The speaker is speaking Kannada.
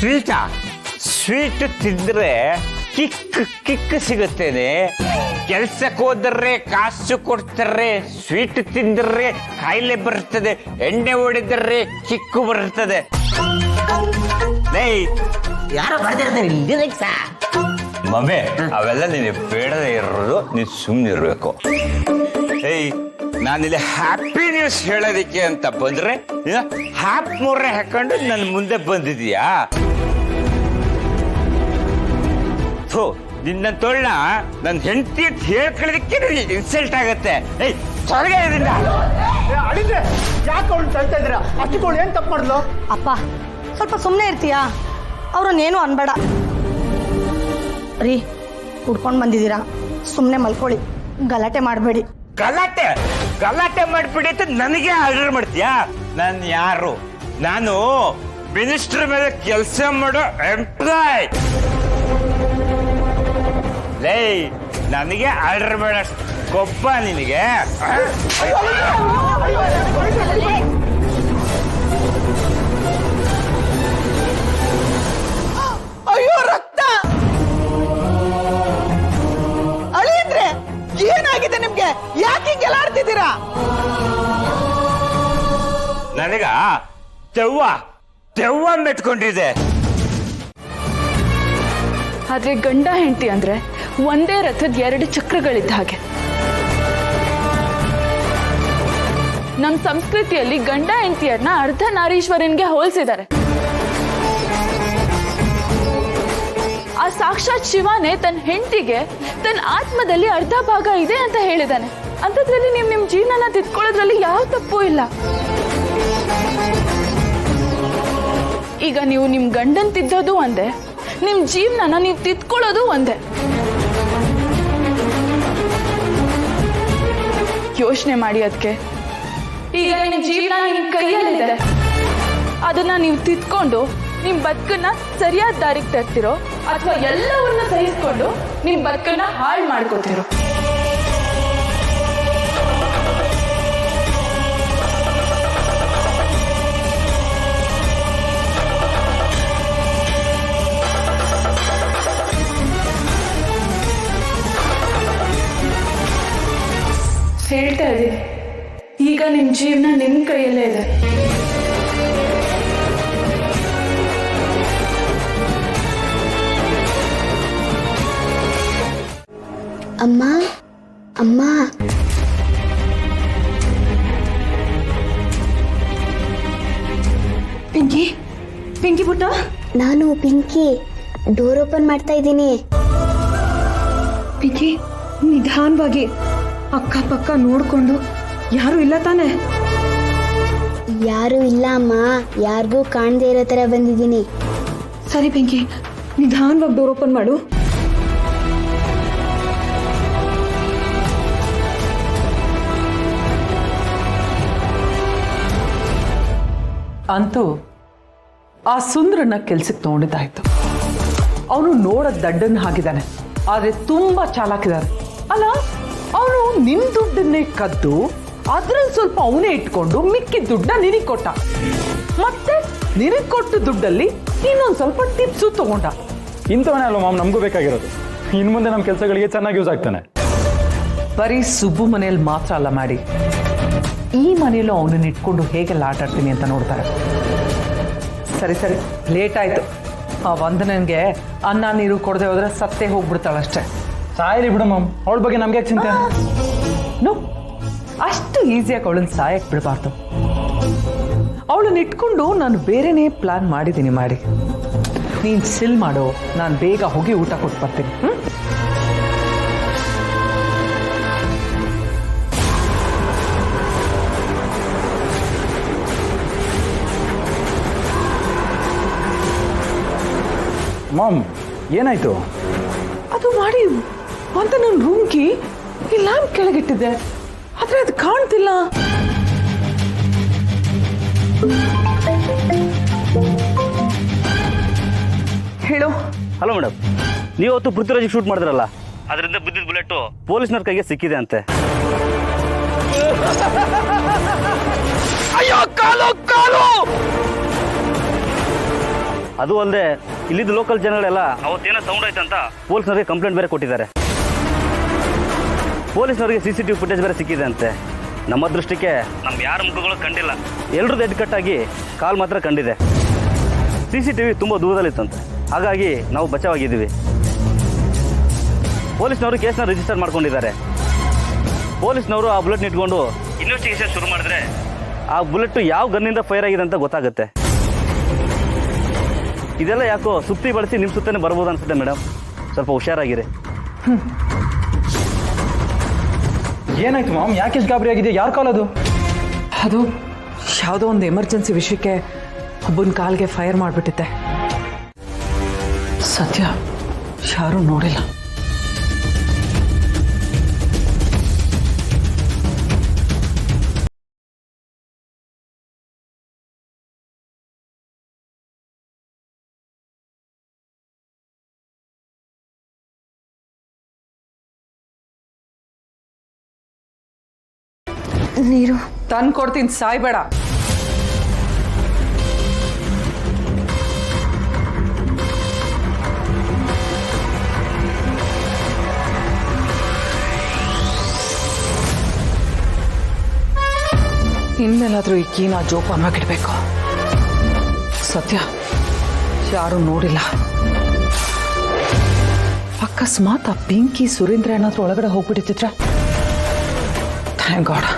ಸ್ವೀಟಾ? ಸ್ವೀಟ್ ತಿಂದ್ರೆ ಕಿಕ್ ಸಿಗುತ್ತೇನೆ. ಕೆಲ್ಸಕ್ಕೆ ಹೋದ್ರೆ ಕಾಸು ಕೊಡ್ತಾರೆ, ಸ್ವೀಟ್ ತಿಂದ್ರೆ ಕಾಯಿಲೆ ಬರ್ತದೆ, ಎಣ್ಣೆ ಹೊಡೆದರೆ ಕಿಕ್ಕು ಬರ್ತದೆ. ಯಾರೋ ಬರ್ದಿರ್ತಾರೆ ಮಮ್ಮಿ, ಅವೆಲ್ಲ ನೀನು ಬೇಡದೇ ಇರೋದು, ನೀನು ಸುಮ್ಮನೆ ಇರಬೇಕು. ನಾನಿಲ್ಲಿ ಹ್ಯಾಪಿ ನ್ಯೂಸ್ ಹೇಳೋದಿಕ್ಕೆ ಅಂತ ಬಂದ್ರೆ ಹ್ಯಾಪ್ ಮೂರೇ ಹಾಕೊಂಡು ನನ್ನ ಮುಂದೆ ಬಂದಿದೀಯಾ? ಥೋ, ನಿನ್ನ ತೊಳ್ಳ ನನ್ನ ಹೆಂಡತಿ ಅಂತ ಹೇಳ್ಕೊಳ್ಳೋದಕ್ಕೆ ನನಗೆ ಇನ್ಸಲ್ಟ್ ಆಗತ್ತೆ. ತೊಲಗೆ ಇದರಿಂದ. ಅಳಿದ್ರೆ ಯಾಕೆ ಅವಳು ತಳ್ತಾ ಇದ್ದೀರಾ? ಅಷ್ಟಕ್ಕವಳು ಏನು ತಪ್ಪು ಮಾಡಿದ್ಲು? ಅಪ್ಪ ಸ್ವಲ್ಪ ಸುಮ್ಮನೆ ಇರ್ತೀಯಾ? ಅವ್ರನ್ನೇನು ಅನ್ಬೇಡ ರೀ. ಕುಡ್ಕೊಂಡು ಬಂದಿದ್ದೀರಾ, ಸುಮ್ಮನೆ ಮಲ್ಕೊಳ್ಳಿ, ಗಲಾಟೆ ಮಾಡಬೇಡಿ. ಗಲಾಟೆ ಮಾಡ್ಬಿಡಿ ಅಂತ ನನಗೆ ಆರ್ಡರ್ ಮಾಡ್ತೀಯಾ? ನಾನು ಯಾರು? ನಾನು ಮಿನಿಸ್ಟರ್ ಮೇಲೆ ಕೆಲಸ ಮಾಡೋ ಎಂಪ್ಲಾಯ್. ನನಗೆ ಆರ್ಡರ್ ಮಾಡ ಕೊಬ್ಬ ನಿನಗೆ? ಅಯ್ಯೋ ರಕ್ತ! ಅಳಿಯಂದ್ರೆ ಏನಾಗಿದೆ ನಿಮ್ಗೆ? ಯಾಕೆ ಹಿಂಗೆಲ್ಲ ಆಡ್ತಿದ್ದೀರಾ? ನನಗ ದೆವ್ವ ಮೆಟ್ಕೊಂಡಿದೆ. ಆದ್ರೆ ಗಂಡ ಹೆಂಡತಿ ಅಂದ್ರೆ ಒಂದೇ ರಥದ 2 ಚಕ್ರಗಳಿದ್ದ ಹಾಗೆ. ನಮ್ಮ ಸಂಸ್ಕೃತಿಯಲ್ಲಿ ಗಂಡ ಹೆಂಡತಿಯರನ್ನ ಅರ್ಧ ನಾರೀಶ್ವರನ್ಗೆ ಹೋಲಿಸಿದ್ದಾರೆ. ಆ ಸಾಕ್ಷಾತ್ ಶಿವನೇ ತನ್ನ ಹೆಂಡತಿಗೆ ತನ್ನ ಆತ್ಮದಲ್ಲಿ ಅರ್ಧ ಭಾಗ ಇದೆ ಅಂತ ಹೇಳಿದಾನೆ. ಅಂಥದ್ರಲ್ಲಿ ನೀವು ನಿಮ್ಮ ಜೀವನನ ತಿದ್ಕೊಳ್ಳೋದ್ರಲ್ಲಿ ಯಾವ ತಪ್ಪು ಇಲ್ಲ. ಈಗ ನೀವು ನಿಮ್ಮ ಗಂಡನ್ ತಿದ್ದೋದು ಒಂದೇ, ನಿಮ್ಮ ಜೀವನನ ನೀವು ತಿದ್ಕೊಳ್ಳೋದು ಒಂದೇ. ಯೋಚನೆ ಮಾಡಿ ಅದಕ್ಕೆ. ಈಗ ನಿಮ್ಮ ಜೀವನ ನಿಮ್ಮ ಕೈಯಲ್ಲಿದೆ. ಅದನ್ನ ನೀವು ತಿದ್ಕೊಂಡು ನಿಮ್ಮ ಬದುಕನ್ನ ಸರಿಯಾದ ದಾರಿಗೆ ತರ್ತಿರೋ ಅಥವಾ ಎಲ್ಲವನ್ನ ಸಹಿಸ್ಕೊಂಡು ನಿಮ್ಮ ಬದುಕನ್ನ ಹಾಳು ಮಾಡ್ಕೋತಿರೋ. ಹೇಳ್ತಾ ಇದ್ದೀನಿ, ಈಗ ನಿಮ್ಮ ಜೀವನ ನಿಮ್ಮ ಕೈಯಲ್ಲೇ ಇದೆ. ಅಮ್ಮ ಅಮ್ಮ, ಪಿಂಕಿ ಪುಟ್ಟ, ನಾನು ಪಿಂಕಿ. ಡೋರ್ ಓಪನ್ ಮಾಡ್ತಾ ಇದ್ದೀನಿ. ಪಿಂಕಿ, ನಿಧಾನವಾಗಿ, ಅಕ್ಕಪಕ್ಕ ನೋಡ್ಕೊಂಡು. ಯಾರು ಇಲ್ಲ ತಾನೆ? ಯಾರು ಇಲ್ಲ ಅಮ್ಮ, ಯಾರಿಗೂ ಕಾಣದೇ ಇರೋ ತರ ಬಂದಿದ್ದೀನಿ. ಸರಿ ಪಿಂಕಿ, ನಿಧಾನವಾಗಿ ಡೋರ್ ಓಪನ್ ಮಾಡು. ಅಂತೂ ಆ ಸುಂದ್ರನ ಕೆಲ್ಸಕ್ಕೆ ತಗೊಂಡಿದ್ದಾಯ್ತು. ಅವನು ನೋಡೋದ್ ದಡ್ಡನ್ ಹಾಕಿದ್ದಾನೆ, ಆದ್ರೆ ತುಂಬಾ ಚಾಲಾಕಿದ್ದಾನೆ. ಅಲ್ಲ, ಅವನು ನಿನ್ ದುಡ್ಡನ್ನೇ ಕದ್ದು ಅದ್ರಲ್ಲಿ ಸ್ವಲ್ಪ ಅವನೇ ಇಟ್ಕೊಂಡು ಮಿಕ್ಕಿದ ದುಡ್ಡನ್ನ ನಿನಗೆ ಕೊಟ್ಟ. ಮತ್ತೆ ನಿನಗೆ ಕೊಟ್ಟ ದುಡ್ಡಲ್ಲಿ ಇನ್ನೊಂದ್ ಸ್ವಲ್ಪ ಟಿಪ್ಸು ತಗೊಂಡ. ಇಂಥವನೇ ಅಲ್ವ ಮಾಮ್ ನಮಗೂ ಬೇಕಾಗಿರೋದು. ಇನ್ನು ಮುಂದೆ ನಮ್ಮ ಕೆಲಸಗಳಿಗೆ ಚೆನ್ನಾಗಿ ಯೂಸ್ ಆಗ್ತಾನೆ. ಬರೀ ಸುಬ್ಬು ಮನೆಯಲ್ಲಿ ಮಾತ್ರ ಅಲ್ಲ ಮಾಡಿ, ಈ ಮನೆಯಲ್ಲೂ ಅವನನ್ನ ಇಟ್ಕೊಂಡು ಹೇಗೆಲ್ಲ ಆಟ ಆಡ್ತೀನಿ ಅಂತ ನೋಡ್ತಾರೆ. ಸರಿ ಸರಿ, ಲೇಟ್ ಆಯ್ತು. ಆ ವಂದನನ್ಗೆ ಅನ್ನ ನೀರು ಕೊಡದೆ ಹೋದ್ರೆ ಸತ್ತೇ ಹೋಗ್ಬಿಡ್ತಾಳಷ್ಟೇ. ಸಾಯಲಿ ಬಿಡು ಮಾಮ್, ಅವಳ ಬಗ್ಗೆ ನಮ್ಗೆ ಚಿಂತೆ. ನೋ, ಅಷ್ಟು ಈಸಿಯಾಗಿ ಅವಳನ್ನ ಸಾಯಕ್ಕೆ ಬಿಡಬಾರ್ದು. ಅವಳನ್ನ ಇಟ್ಕೊಂಡು ನಾನು ಬೇರೆನೇ ಪ್ಲಾನ್ ಮಾಡಿದ್ದೀನಿ. ಮಾಡಿ ನೀನು ಸಿಲ್ ಮಾಡೋ, ನಾನು ಬೇಗ ಹೋಗಿ ಊಟ ಕೊಟ್ಟು ಬರ್ತೀನಿ. ಮಾಮ್, ಏನಾಯ್ತು? ಅದು ಮಾಡಿ ಅಂತ ನನ್ನ ರೂಮ್ಗೆ ಈ ಲ್ಯಾಂಪ್ ಕೆಳಗಿಟ್ಟಿದ್ದೆ, ಆದ್ರೆ ಅದು ಕಾಣ್ತಿಲ್ಲ. ಹೇಳು. ಹಲೋ ಮೇಡಮ್, ನೀವು ಅವತ್ತು ಪೃಥ್ವಿರಾಜ್ ಶೂಟ್ ಮಾಡಿದ್ರಲ್ಲ, ಅದರಿಂದ ಬಿದ್ದಿದ್ದ ಬುಲೆಟ್ಟು ಪೊಲೀಸ್ನವ್ರ ಕೈಗೆ ಸಿಕ್ಕಿದೆ ಅಂತೆ. ಅಯ್ಯೋ ಕಾಲು ಕಾಲು! ಅದು ಅಲ್ಲದೆ ಇಲ್ಲಿದ್ದು ಲೋಕಲ್ ಜನಗಳೆಲ್ಲ ಅವತ್ತೇನೋ ಸೌಂಡ್ ಆಯ್ತಂತ ಪೊಲೀಸ್ನವ್ರಿಗೆ ಕಂಪ್ಲೇಂಟ್ ಬೇರೆ ಕೊಟ್ಟಿದ್ದಾರೆ. ಪೊಲೀಸ್ನವ್ರಿಗೆ CCTV ಫುಟೇಜ್ ಬೇರೆ ಸಿಕ್ಕಿದೆ ಅಂತೆ. ನಮ್ಮ ದೃಷ್ಟಿಗೆ ನಮ್ಮ ಯಾರ ಮುಖಗಳು ಕಂಡಿಲ್ಲ, ಎಲ್ರದ್ದು ಎಡ್ ಕಟ್ಟಾಗಿ ಕಾಲ್ ಮಾತ್ರ ಕಂಡಿದೆ. CCTV ತುಂಬ ದೂರದಲ್ಲಿತ್ತಂತೆ, ಹಾಗಾಗಿ ನಾವು ಬಚಾವಾಗಿದ್ದೀವಿ. ಪೊಲೀಸ್ನವರು ಕೇಸ್ನ ರಿಜಿಸ್ಟರ್ ಮಾಡ್ಕೊಂಡಿದ್ದಾರೆ. ಪೊಲೀಸ್ನವರು ಆ ಬುಲೆಟ್ ಇಟ್ಕೊಂಡು ಇನ್ವೆಸ್ಟಿಗೇಷನ್ ಶುರು ಮಾಡಿದ್ರೆ ಆ ಬುಲೆಟ್ ಯಾವ ಗನ್ನಿಂದ ಫೈರ್ ಆಗಿದೆ ಅಂತ ಗೊತ್ತಾಗುತ್ತೆ. ಇದೆಲ್ಲ ಯಾಕೋ ಸುತ್ತಿ ಬಳಸಿ ನಿಮ್ಮ ಸುತ್ತನೇ ಬರ್ಬೋದು ಅನ್ಸುತ್ತೆ ಮೇಡಮ್, ಸ್ವಲ್ಪ ಹುಷಾರಾಗಿರಿ. ಏನಾಯ್ತು ಮಾಮ್, ಯಾಕೆ ಗಾಬರಿ ಆಗಿದೆ? ಯಾರು ಕಾಲ್ ಅದು? ಅದು ಯಾವುದೋ ಒಂದು ಎಮರ್ಜೆನ್ಸಿ ವಿಷಯಕ್ಕೆ ಒಬ್ಬನ ಕಾಲ್ಗೆ ಫೈರ್ ಮಾಡಿಬಿಟ್ಟಿದ್ದೆ. ಸತ್ಯ ಯಾರೂ ನೋಡಿಲ್ಲ. ನೀರು ತಂದು ಕೊಡ್ತೀನಿ, ಸಾಯ್ಬೇಡ. ಇನ್ಮೇಲಾದ್ರೂ ಈ ಕೀನ ಜೋಪಾನವಾಗಿಡ್ಬೇಕು. ಸತ್ಯ ಯಾರೂ ನೋಡಿಲ್ಲ. ಅಕಸ್ಮಾತ್ ಆ ಪಿಂಕಿ ಸುರೇಂದ್ರ ಏನಾದ್ರೂ ಒಳಗಡೆ ಹೋಗ್ಬಿಟ್ಟಿದ್ರೆ ಥ್ಯಾಂಕ್ ಗಾಡ್.